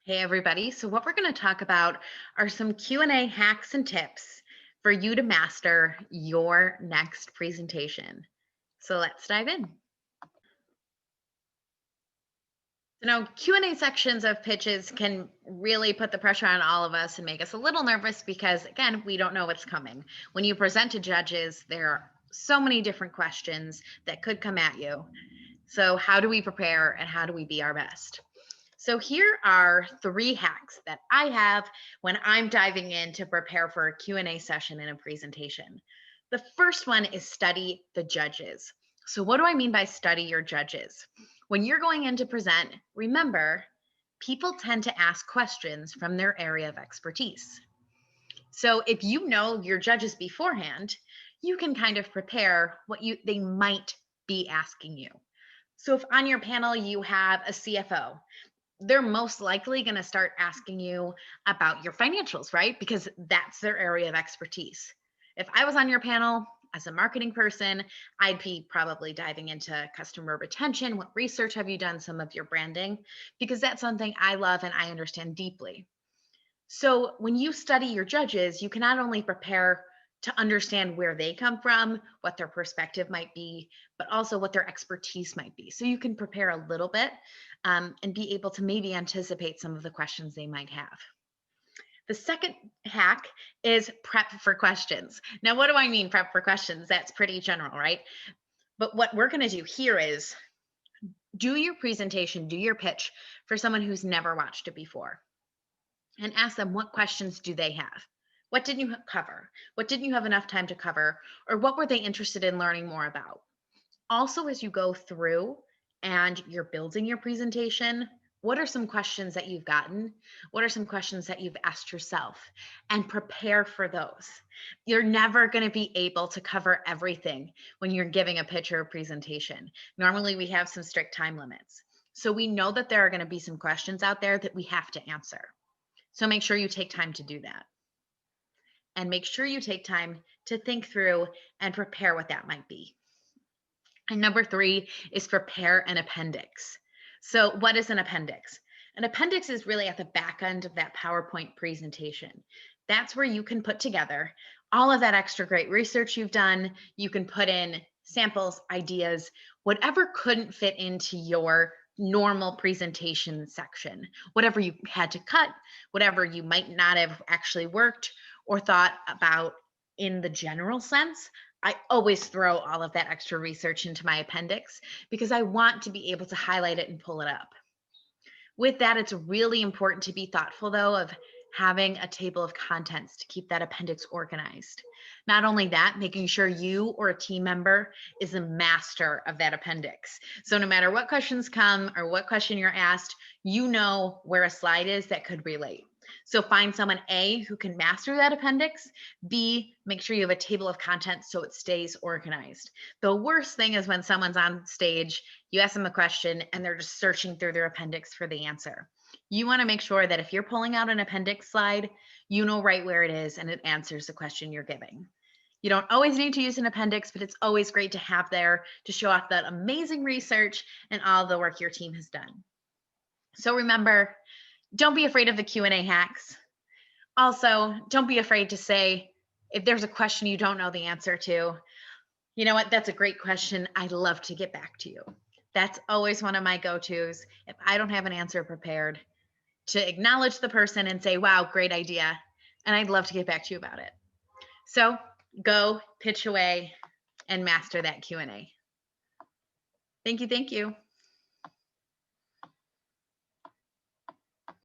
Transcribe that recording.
Hey everybody. So what we're going to talk about are some Q&A hacks and tips for you to master your next presentation. So let's dive in. So now Q&A sections of pitches can really put the pressure on all of us and make us a little nervous because again, we don't know what's coming. When you present to judges, there are so many different questions that could come at you. So how do we prepare and how do we be our best? So here are three hacks that I have when I'm diving in to prepare for a Q&A session in a presentation. The first one is study the judges. So what do I mean by study your judges? When you're going in to present, remember, people tend to ask questions from their area of expertise. So if you know your judges beforehand, you can kind of prepare what they might be asking you. So if on your panel you have a CFO, they're most likely going to start asking you about your financials, right? Because that's their area of expertise. If I was on your panel as a marketing person, I'd be probably diving into customer retention. What research have you done? Some of your branding, because that's something I love and I understand deeply. So when you study your judges, you can not only prepare to understand where they come from, what their perspective might be, but also what their expertise might be. So you can prepare a little bit and be able to maybe anticipate some of the questions they might have. The second hack is prep for questions. Now, what do I mean prep for questions? That's pretty general, right? But what we're going to do here is do your presentation, do your pitch for someone who's never watched it before and ask them what questions do they have? What didn't you cover? What didn't you have enough time to cover? Or what were they interested in learning more about? Also, as you go through and you're building your presentation, what are some questions that you've gotten? What are some questions that you've asked yourself? And prepare for those. You're never going to be able to cover everything when you're giving a pitch or a presentation. Normally, we have some strict time limits. So we know that there are going to be some questions out there that we have to answer. So make sure you take time to do that. And make sure you take time to think through and prepare what that might be. And number three is prepare an appendix. So, what is an appendix? An appendix is really at the back end of that PowerPoint presentation. That's where you can put together all of that extra great research you've done. You can put in samples, ideas, whatever couldn't fit into your normal presentation section, whatever you had to cut, whatever you might not have actually worked or thought about in the general sense. I always throw all of that extra research into my appendix because I want to be able to highlight it and pull it up. With that, it's really important to be thoughtful, though, of having a table of contents to keep that appendix organized. Not only that, making sure you or a team member is a master of that appendix. So no matter what questions come or what question you're asked, you know where a slide is that could relate. So find someone A who can master that appendix. B, make sure you have a table of contents so it stays organized. The worst thing is when someone's on stage, you ask them a question and they're just searching through their appendix for the answer. You want to make sure that if you're pulling out an appendix slide, you know right where it is and it answers the question you're giving. You don't always need to use an appendix, but it's always great to have there to show off that amazing research and all the work your team has done. So remember, don't be afraid of the Q&A hacks. Also, don't be afraid to say, if there's a question you don't know the answer to, you know what, that's a great question. I'd love to get back to you. That's always one of my go-tos. If I don't have an answer prepared, to acknowledge the person and say, wow, great idea. And I'd love to get back to you about it. So go pitch away and master that Q&A. Thank you. Thank you.